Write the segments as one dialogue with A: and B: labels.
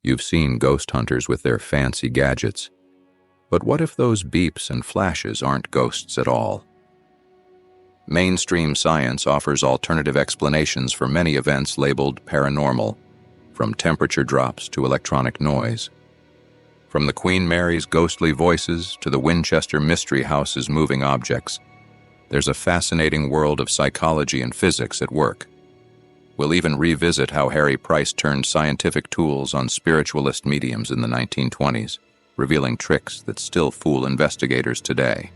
A: You've seen ghost hunters with their fancy gadgets. But what if those beeps and flashes aren't ghosts at all? Mainstream science offers alternative explanations for many events labeled paranormal, from temperature drops to electronic noise. From the Queen Mary's ghostly voices to the Winchester Mystery House's moving objects, there's a fascinating world of psychology and physics at work. We'll even revisit how Harry Price turned scientific tools on spiritualist mediums in the 1920s, revealing tricks that still fool investigators today.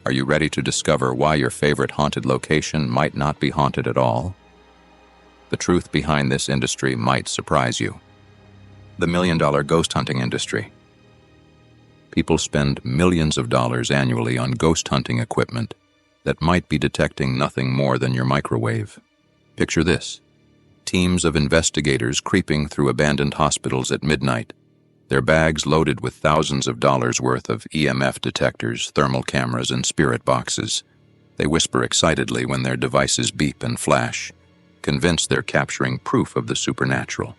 A: Are you ready to discover why your favorite haunted location might not be haunted at all? The truth behind this industry might surprise you. The million-dollar ghost hunting industry. People spend millions of dollars annually on ghost hunting equipment that might be detecting nothing more than your microwave. Picture this: teams of investigators creeping through abandoned hospitals at midnight, their bags loaded with thousands of dollars worth of EMF detectors, thermal cameras, and spirit boxes. They whisper excitedly when their devices beep and flash, convinced they're capturing proof of the supernatural.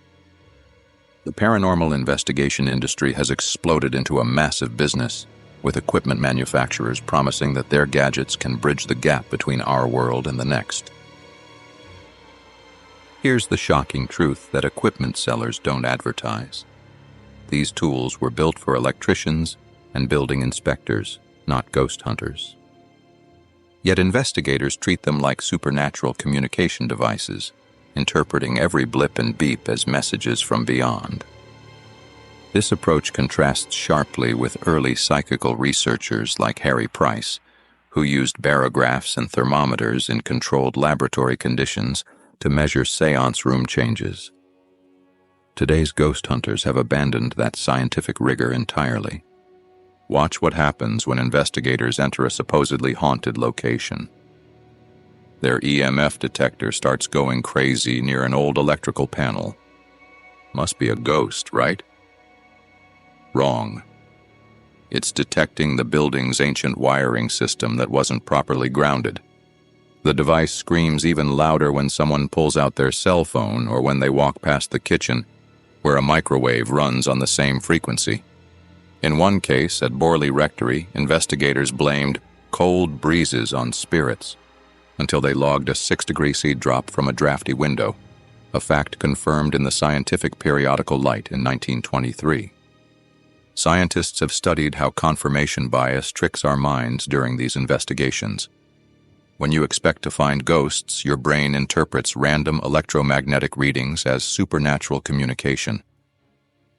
A: The paranormal investigation industry has exploded into a massive business, with equipment manufacturers promising that their gadgets can bridge the gap between our world and the next. Here's the shocking truth that equipment sellers don't advertise. These tools were built for electricians and building inspectors, not ghost hunters. Yet investigators treat them like supernatural communication devices, interpreting every blip and beep as messages from beyond. This approach contrasts sharply with early psychical researchers like Harry Price, who used barographs and thermometers in controlled laboratory conditions to measure seance room changes. Today's ghost hunters have abandoned that scientific rigor entirely. Watch what happens when investigators enter a supposedly haunted location. Their EMF detector starts going crazy near an old electrical panel. Must be a ghost, right? Wrong. It's detecting the building's ancient wiring system that wasn't properly grounded. The device screams even louder when someone pulls out their cell phone or when they walk past the kitchen, where a microwave runs on the same frequency. In one case, at Borley Rectory, investigators blamed cold breezes on spirits until they logged a 6-degree C drop from a drafty window, a fact confirmed in the scientific periodical Light in 1923. Scientists have studied how confirmation bias tricks our minds during these investigations. When you expect to find ghosts, your brain interprets random electromagnetic readings as supernatural communication.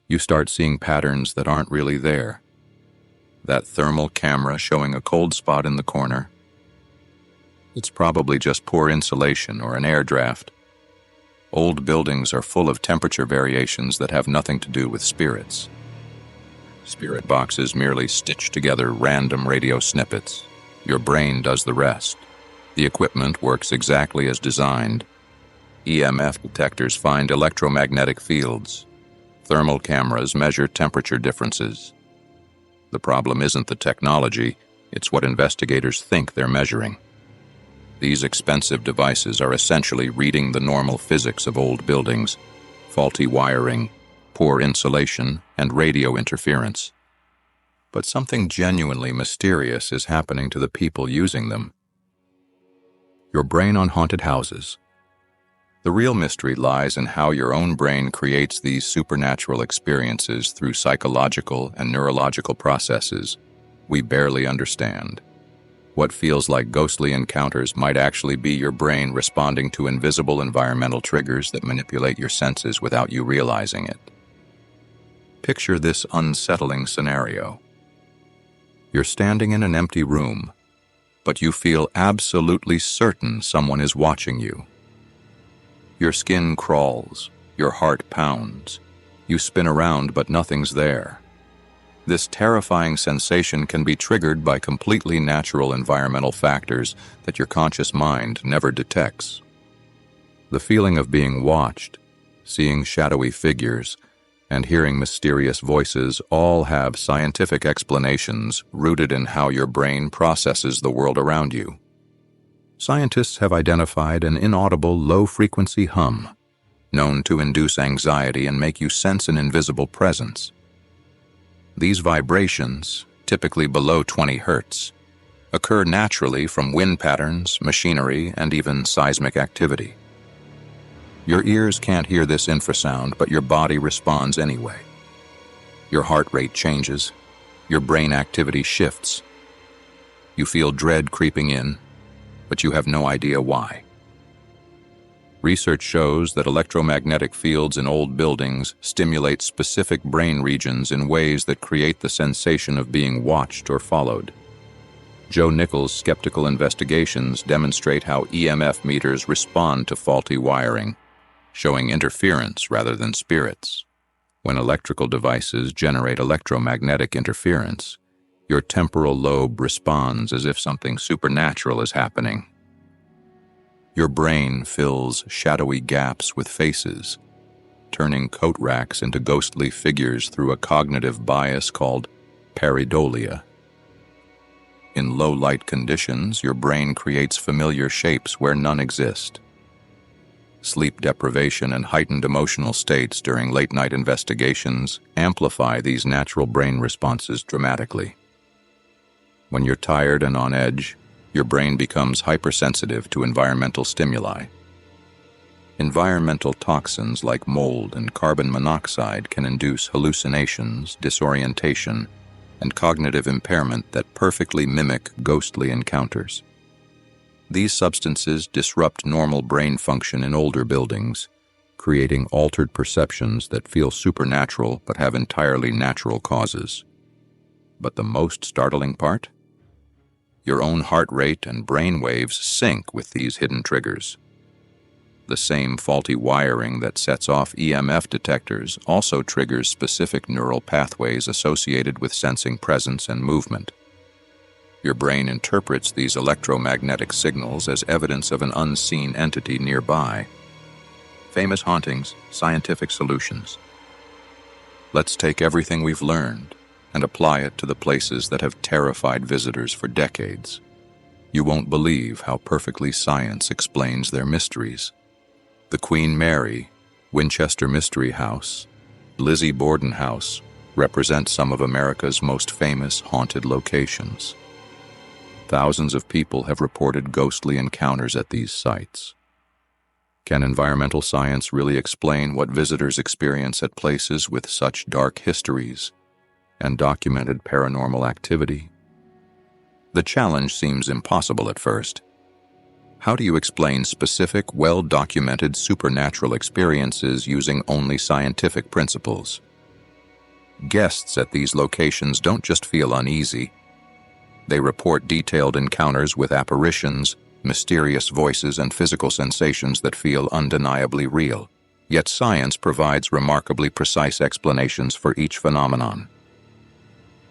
A: You start seeing patterns that aren't really there. That thermal camera showing a cold spot in the corner. It's probably just poor insulation or an air draft. Old buildings are full of temperature variations that have nothing to do with spirits. Spirit boxes merely stitch together random radio snippets. Your brain does the rest. The equipment works exactly as designed. EMF detectors find electromagnetic fields. Thermal cameras measure temperature differences. The problem isn't the technology, it's what investigators think they're measuring. These expensive devices are essentially reading the normal physics of old buildings: faulty wiring, poor insulation, and radio interference. But something genuinely mysterious is happening to the people using them. Your brain on haunted houses. The real mystery lies in how your own brain creates these supernatural experiences through psychological and neurological processes we barely understand. What feels like ghostly encounters might actually be your brain responding to invisible environmental triggers that manipulate your senses without you realizing it. Picture this unsettling scenario. You're standing in an empty room, but you feel absolutely certain someone is watching you. Your skin crawls, your heart pounds. You spin around, but nothing's there. This terrifying sensation can be triggered by completely natural environmental factors that your conscious mind never detects. The feeling of being watched, seeing shadowy figures, and hearing mysterious voices all have scientific explanations rooted in how your brain processes the world around you. Scientists have identified an inaudible low-frequency hum, known to induce anxiety and make you sense an invisible presence. These vibrations, typically below 20 Hz, occur naturally from wind patterns, machinery, and even seismic activity. Your ears can't hear this infrasound, but your body responds anyway. Your heart rate changes, your brain activity shifts. You feel dread creeping in, but you have no idea why. Research shows that electromagnetic fields in old buildings stimulate specific brain regions in ways that create the sensation of being watched or followed. Joe Nichols' skeptical investigations demonstrate how EMF meters respond to faulty wiring, showing interference rather than spirits. When electrical devices generate electromagnetic interference, your temporal lobe responds as if something supernatural is happening. Your brain fills shadowy gaps with faces, turning coat racks into ghostly figures through a cognitive bias called pareidolia. In low-light conditions, your brain creates familiar shapes where none exist. Sleep deprivation and heightened emotional states during late-night investigations amplify these natural brain responses dramatically. When you're tired and on edge, your brain becomes hypersensitive to environmental stimuli. Environmental toxins like mold and carbon monoxide can induce hallucinations, disorientation, and cognitive impairment that perfectly mimic ghostly encounters. These substances disrupt normal brain function in older buildings, creating altered perceptions that feel supernatural but have entirely natural causes. But the most startling part? Your own heart rate and brain waves sync with these hidden triggers. The same faulty wiring that sets off EMF detectors also triggers specific neural pathways associated with sensing presence and movement. Your brain interprets these electromagnetic signals as evidence of an unseen entity nearby. Famous hauntings, scientific solutions. Let's take everything we've learned and apply it to the places that have terrified visitors for decades. You won't believe how perfectly science explains their mysteries. The Queen Mary, Winchester Mystery House, Lizzy Borden House represent some of America's most famous haunted locations. Thousands of people have reported ghostly encounters at these sites. Can environmental science really explain what visitors experience at places with such dark histories and documented paranormal activity? The challenge seems impossible at first. How do you explain specific, well-documented supernatural experiences using only scientific principles? Guests at these locations don't just feel uneasy. They report detailed encounters with apparitions, mysterious voices, and physical sensations that feel undeniably real. Yet science provides remarkably precise explanations for each phenomenon.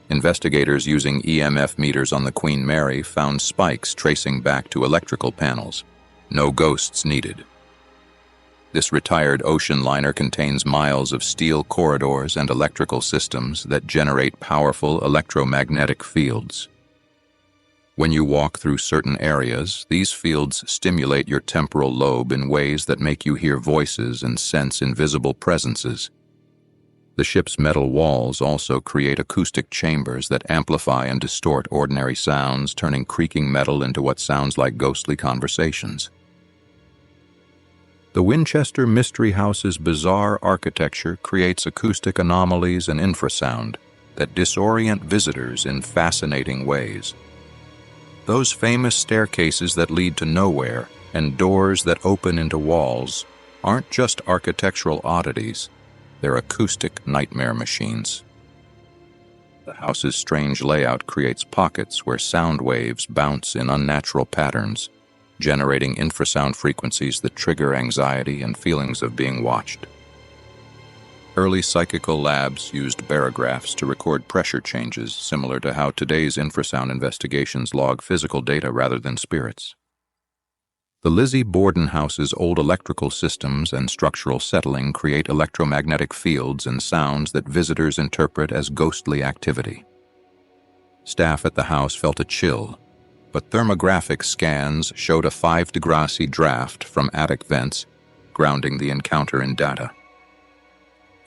A: Investigators using EMF meters on the Queen Mary found spikes tracing back to electrical panels. No ghosts needed. This retired ocean liner contains miles of steel corridors and electrical systems that generate powerful electromagnetic fields. When you walk through certain areas, these fields stimulate your temporal lobe in ways that make you hear voices and sense invisible presences. The ship's metal walls also create acoustic chambers that amplify and distort ordinary sounds, turning creaking metal into what sounds like ghostly conversations. The Winchester Mystery House's bizarre architecture creates acoustic anomalies and infrasound that disorient visitors in fascinating ways. Those famous staircases that lead to nowhere and doors that open into walls aren't just architectural oddities. They're acoustic nightmare machines. The house's strange layout creates pockets where sound waves bounce in unnatural patterns, generating infrasound frequencies that trigger anxiety and feelings of being watched. Early psychical labs used barographs to record pressure changes, similar to how today's infrasound investigations log physical data rather than spirits. The Lizzy Borden House's old electrical systems and structural settling create electromagnetic fields and sounds that visitors interpret as ghostly activity. Staff at the house felt a chill, but thermographic scans showed a 5 degree draft from attic vents, grounding the encounter in data.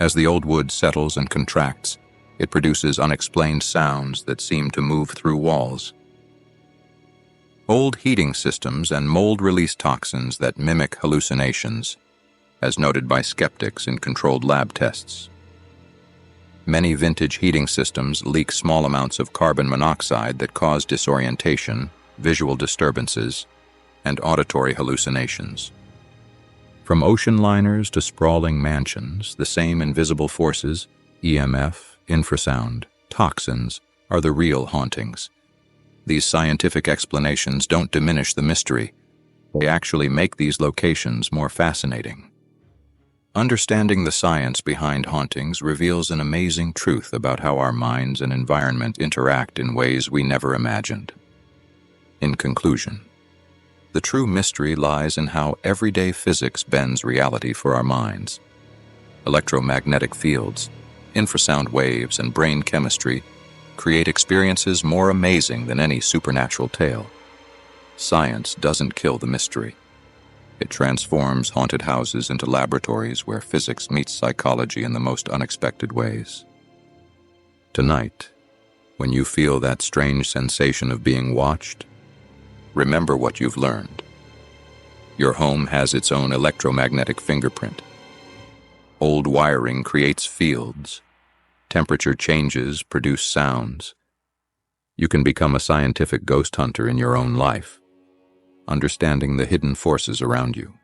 A: As the old wood settles and contracts, it produces unexplained sounds that seem to move through walls. Old heating systems and mold release toxins that mimic hallucinations, as noted by skeptics in controlled lab tests. Many vintage heating systems leak small amounts of carbon monoxide that cause disorientation, visual disturbances, and auditory hallucinations. From ocean liners to sprawling mansions, the same invisible forces, EMF, infrasound, toxins, are the real hauntings. These scientific explanations don't diminish the mystery. They actually make these locations more fascinating. Understanding the science behind hauntings reveals an amazing truth about how our minds and environment interact in ways we never imagined. In conclusion, the true mystery lies in how everyday physics bends reality for our minds. Electromagnetic fields, infrasound waves, and brain chemistry create experiences more amazing than any supernatural tale. Science doesn't kill the mystery. It transforms haunted houses into laboratories where physics meets psychology in the most unexpected ways. Tonight, when you feel that strange sensation of being watched, remember what you've learned. Your home has its own electromagnetic fingerprint. Old wiring creates fields. Temperature changes produce sounds. You can become a scientific ghost hunter in your own life, understanding the hidden forces around you.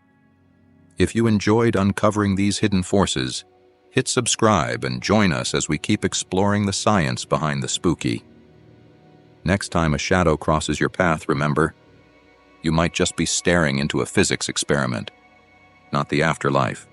A: If you enjoyed uncovering these hidden forces, hit subscribe and join us as we keep exploring the science behind the spooky. Next time a shadow crosses your path, remember, you might just be staring into a physics experiment, not the afterlife.